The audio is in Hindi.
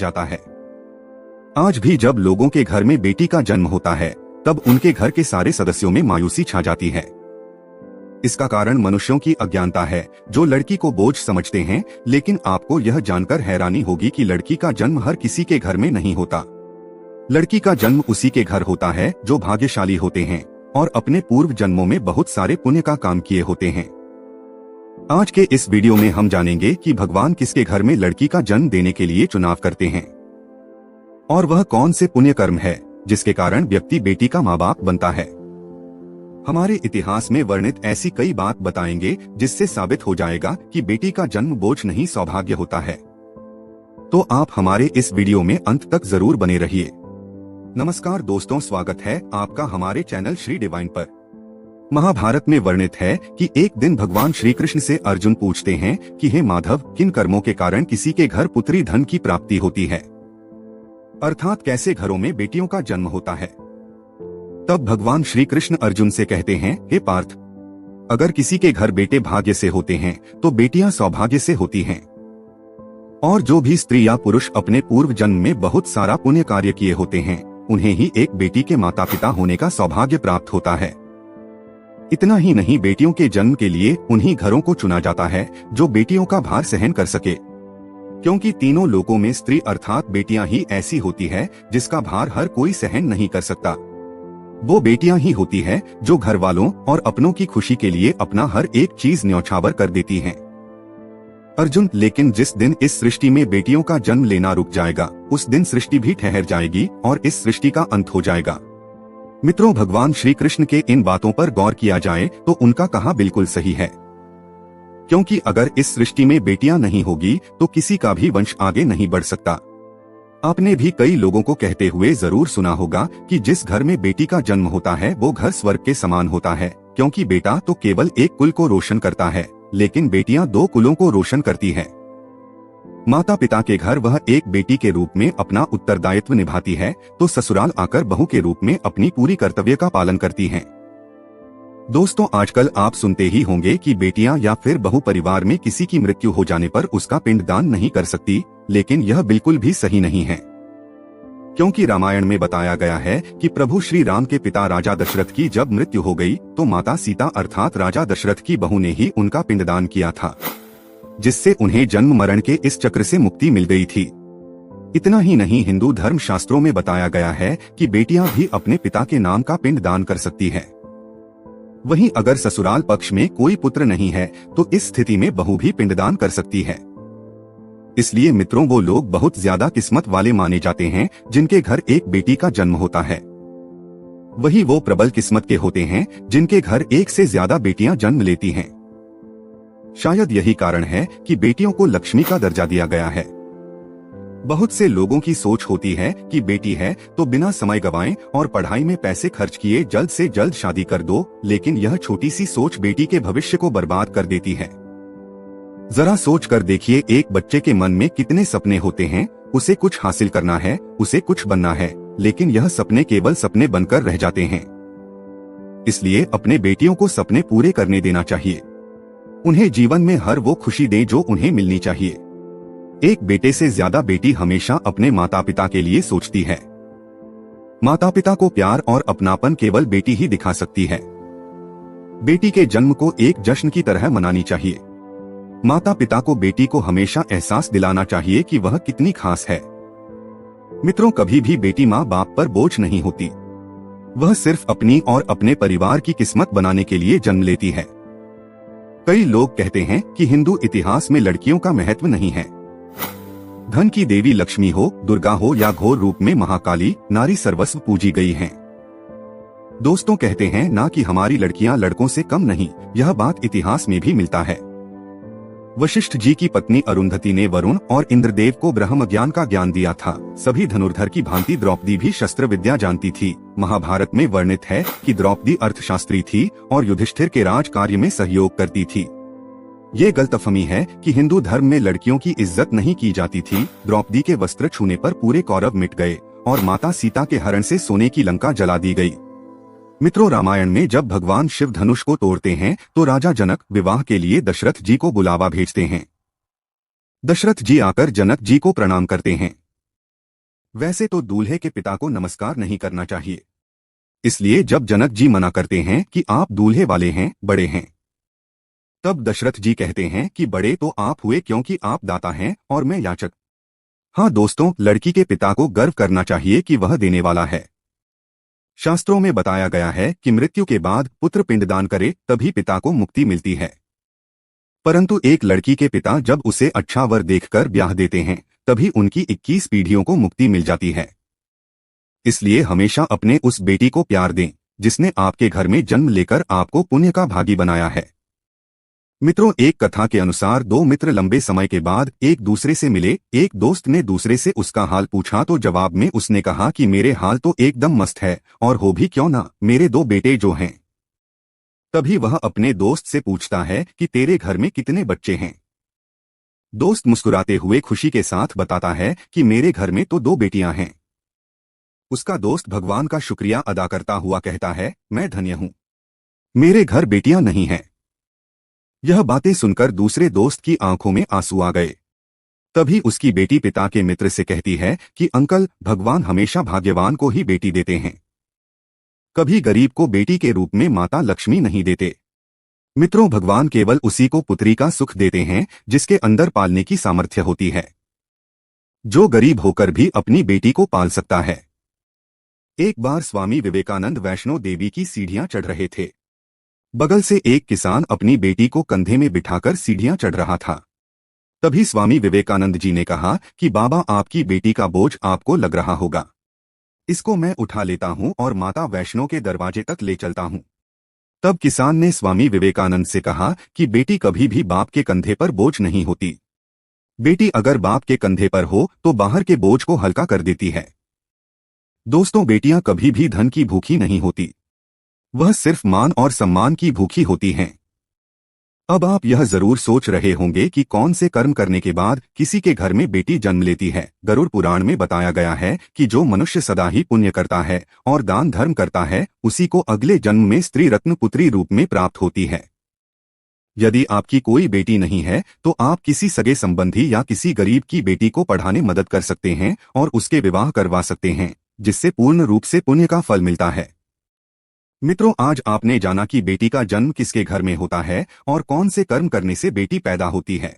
जाता है। आज भी जब लोगों के घर में बेटी का जन्म होता है तब उनके घर के सारे सदस्यों में मायूसी छा जाती है। इसका कारण मनुष्यों की अज्ञानता है जो लड़की को बोझ समझते हैं, लेकिन आपको यह जानकर हैरानी होगी कि लड़की का जन्म हर किसी के घर में नहीं होता। लड़की का जन्म उसी के घर होता है जो भाग्यशाली होते हैं और अपने पूर्व जन्मों में बहुत सारे पुण्य का काम किए होते हैं। आज के इस वीडियो में हम जानेंगे कि भगवान किसके घर में लड़की का जन्म देने के लिए चुनाव करते हैं और वह कौन से पुण्य कर्म है जिसके कारण व्यक्ति बेटी का माँ बाप बनता है। हमारे इतिहास में वर्णित ऐसी कई बात बताएंगे जिससे साबित हो जाएगा कि बेटी का जन्म बोझ नहीं सौभाग्य होता है। तो आप हमारे इस वीडियो में अंत तक जरूर बने रहिए। नमस्कार दोस्तों, स्वागत है आपका हमारे चैनल श्री डिवाइन पर। महाभारत में वर्णित है कि एक दिन भगवान श्री कृष्ण से अर्जुन पूछते हैं कि हे माधव, किन कर्मों के कारण किसी के घर पुत्री धन की प्राप्ति होती है, अर्थात कैसे घरों में बेटियों का जन्म होता है। तब भगवान श्री कृष्ण अर्जुन से कहते हैं, हे पार्थ, अगर किसी के घर बेटे भाग्य से होते हैं तो बेटियां सौभाग्य से होती हैं। और जो भी स्त्री या पुरुष अपने पूर्व जन्म में बहुत सारा पुण्य कार्य किए होते हैं उन्हें ही एक बेटी के माता पिता होने का सौभाग्य प्राप्त होता है। इतना ही नहीं, बेटियों के जन्म के लिए उन्हीं घरों को चुना जाता है जो बेटियों का भार सहन कर सके, क्योंकि तीनों लोकों में स्त्री अर्थात बेटियां ही ऐसी होती है जिसका भार हर कोई सहन नहीं कर सकता। वो बेटियां ही होती है जो घर वालों और अपनों की खुशी के लिए अपना हर एक चीज न्यौछावर कर देती हैं। अर्जुन, लेकिन जिस दिन इस सृष्टि में बेटियों का जन्म लेना रुक जाएगा उस दिन सृष्टि भी ठहर जाएगी और इस सृष्टि का अंत हो जाएगा। मित्रों, भगवान श्री कृष्ण के इन बातों पर गौर किया जाए तो उनका कहा बिल्कुल सही है, क्योंकि अगर इस सृष्टि में बेटियां नहीं होगी तो किसी का भी वंश आगे नहीं बढ़ सकता। आपने भी कई लोगों को कहते हुए जरूर सुना होगा कि जिस घर में बेटी का जन्म होता है वो घर स्वर्ग के समान होता है, क्योंकि बेटा तो केवल एक कुल को रोशन करता है लेकिन बेटियां दो कुलों को रोशन करती है। माता पिता के घर वह एक बेटी के रूप में अपना उत्तरदायित्व निभाती है तो ससुराल आकर बहू के रूप में अपनी पूरी कर्तव्य का पालन करती है। दोस्तों, आजकल आप सुनते ही होंगे कि बेटियां या फिर बहू परिवार में किसी की मृत्यु हो जाने पर उसका पिंडदान नहीं कर सकती, लेकिन यह बिल्कुल भी सही नहीं है, क्योंकि रामायण में बताया गया है कि प्रभु श्री राम के पिता राजा दशरथ की जब मृत्यु हो गई तो माता सीता अर्थात राजा दशरथ की बहू ने ही उनका पिंडदान किया था, जिससे उन्हें जन्म मरण के इस चक्र से मुक्ति मिल गई थी। इतना ही नहीं, हिंदू धर्म शास्त्रों में बताया गया है कि बेटियां भी अपने पिता के नाम का पिंडदान कर सकती है। वहीं अगर ससुराल पक्ष में कोई पुत्र नहीं है तो इस स्थिति में बहू भी पिंडदान कर सकती है। इसलिए मित्रों, वो लोग बहुत ज्यादा किस्मत वाले माने जाते हैं जिनके घर एक बेटी का जन्म होता है। वही वो प्रबल किस्मत के होते हैं जिनके घर एक से ज्यादा बेटियां जन्म लेती हैं। शायद यही कारण है कि बेटियों को लक्ष्मी का दर्जा दिया गया है। बहुत से लोगों की सोच होती है कि बेटी है तो बिना समय गवाएं और पढ़ाई में पैसे खर्च किए जल्द से जल्द शादी कर दो, लेकिन यह छोटी सी सोच बेटी के भविष्य को बर्बाद कर देती है। जरा सोच कर देखिए, एक बच्चे के मन में कितने सपने होते हैं, उसे कुछ हासिल करना है, उसे कुछ बनना है, लेकिन यह सपने केवल सपने बनकर रह जाते हैं। इसलिए अपने बेटियों को सपने पूरे करने देना चाहिए। उन्हें जीवन में हर वो खुशी दे जो उन्हें मिलनी चाहिए। एक बेटे से ज्यादा बेटी हमेशा अपने माता पिता के लिए सोचती है। माता पिता को प्यार और अपनापन केवल बेटी ही दिखा सकती है। बेटी के जन्म को एक जश्न की तरह मनानी चाहिए। माता पिता को बेटी को हमेशा एहसास दिलाना चाहिए कि वह कितनी खास है। मित्रों, कभी भी बेटी माँ बाप पर बोझ नहीं होती। वह सिर्फ अपनी और अपने परिवार की किस्मत बनाने के लिए जन्म लेती है। कई लोग कहते हैं कि हिंदू इतिहास में लड़कियों का महत्व नहीं है। धन की देवी लक्ष्मी हो, दुर्गा हो या घोर रूप में महाकाली, नारी सर्वस्व पूजी गई हैं। दोस्तों, कहते हैं ना कि हमारी लड़कियां लड़कों से कम नहीं, यह बात इतिहास में भी मिलता है। वशिष्ठ जी की पत्नी अरुंधति ने वरुण और इंद्रदेव को ब्रह्म ज्ञान का ज्ञान दिया था। सभी धनुर्धर की भांति द्रौपदी भी शस्त्र विद्या जानती थी। महाभारत में वर्णित है कि द्रौपदी अर्थशास्त्री थी और युधिष्ठिर के राज कार्य में सहयोग करती थी। ये गलतफहमी है कि हिंदू धर्म में लड़कियों की इज्जत नहीं की जाती थी। द्रौपदी के वस्त्र छूने पर पूरे कौरव मिट गए और माता सीता के हरण से सोने की लंका जला दी गई। मित्रों, रामायण में जब भगवान शिव धनुष को तोड़ते हैं तो राजा जनक विवाह के लिए दशरथ जी को बुलावा भेजते हैं। दशरथ जी आकर जनक जी को प्रणाम करते हैं। वैसे तो दूल्हे के पिता को नमस्कार नहीं करना चाहिए। इसलिए जब जनक जी मना करते हैं कि आप दूल्हे वाले हैं, बड़े हैं, तब दशरथ जी कहते हैं कि बड़े तो आप हुए क्योंकि आप दाता हैं और मैं याचक। हाँ दोस्तों, लड़की के पिता को गर्व करना चाहिए कि वह देने वाला है। शास्त्रों में बताया गया है कि मृत्यु के बाद पुत्र पिंडदान करे तभी पिता को मुक्ति मिलती है। परंतु एक लड़की के पिता जब उसे अच्छा वर देखकर ब्याह देते हैं तभी उनकी 21 पीढ़ियों को मुक्ति मिल जाती है। इसलिए हमेशा अपने उस बेटी को प्यार दें जिसने आपके घर में जन्म लेकर आपको पुण्य का भागी बनाया है। मित्रों, एक कथा के अनुसार दो मित्र लंबे समय के बाद एक दूसरे से मिले। एक दोस्त ने दूसरे से उसका हाल पूछा तो जवाब में उसने कहा कि मेरे हाल तो एकदम मस्त है और हो भी क्यों ना, मेरे दो बेटे जो हैं। तभी वह अपने दोस्त से पूछता है कि तेरे घर में कितने बच्चे हैं। दोस्त मुस्कुराते हुए खुशी के साथ बताता है कि मेरे घर में तो दो बेटियां हैं। उसका दोस्त भगवान का शुक्रिया अदा करता हुआ कहता है, मैं धन्य हूं, मेरे घर बेटियां नहीं हैं। यह बातें सुनकर दूसरे दोस्त की आंखों में आंसू आ गए। तभी उसकी बेटी पिता के मित्र से कहती है कि अंकल, भगवान हमेशा भाग्यवान को ही बेटी देते हैं, कभी गरीब को बेटी के रूप में माता लक्ष्मी नहीं देते। मित्रों, भगवान केवल उसी को पुत्री का सुख देते हैं जिसके अंदर पालने की सामर्थ्य होती है, जो गरीब होकर भी अपनी बेटी को पाल सकता है। एक बार स्वामी विवेकानंद वैष्णो देवी की सीढ़ियां चढ़ रहे थे। बगल से एक किसान अपनी बेटी को कंधे में बिठाकर सीढ़ियां चढ़ रहा था। तभी स्वामी विवेकानंद जी ने कहा कि बाबा, आपकी बेटी का बोझ आपको लग रहा होगा, इसको मैं उठा लेता हूं और माता वैष्णो के दरवाजे तक ले चलता हूं। तब किसान ने स्वामी विवेकानंद से कहा कि बेटी कभी भी बाप के कंधे पर बोझ नहीं होती। बेटी अगर बाप के कंधे पर हो तो बाहर के बोझ को हल्का कर देती है। दोस्तों, बेटियां कभी भी धन की भूखी नहीं होती, वह सिर्फ मान और सम्मान की भूखी होती हैं। अब आप यह जरूर सोच रहे होंगे कि कौन से कर्म करने के बाद किसी के घर में बेटी जन्म लेती है। गरुड़ पुराण में बताया गया है कि जो मनुष्य सदा ही पुण्य करता है और दान धर्म करता है, उसी को अगले जन्म में स्त्री रत्न पुत्री रूप में प्राप्त होती है। यदि आपकी कोई बेटी नहीं है तो आप किसी सगे संबंधी या किसी गरीब की बेटी को पढ़ाने मदद कर सकते हैं और उसके विवाह करवा सकते हैं, जिससे पूर्ण रूप से पुण्य का फल मिलता है। मित्रों, आज आपने जाना कि बेटी का जन्म किसके घर में होता है और कौन से कर्म करने से बेटी पैदा होती है।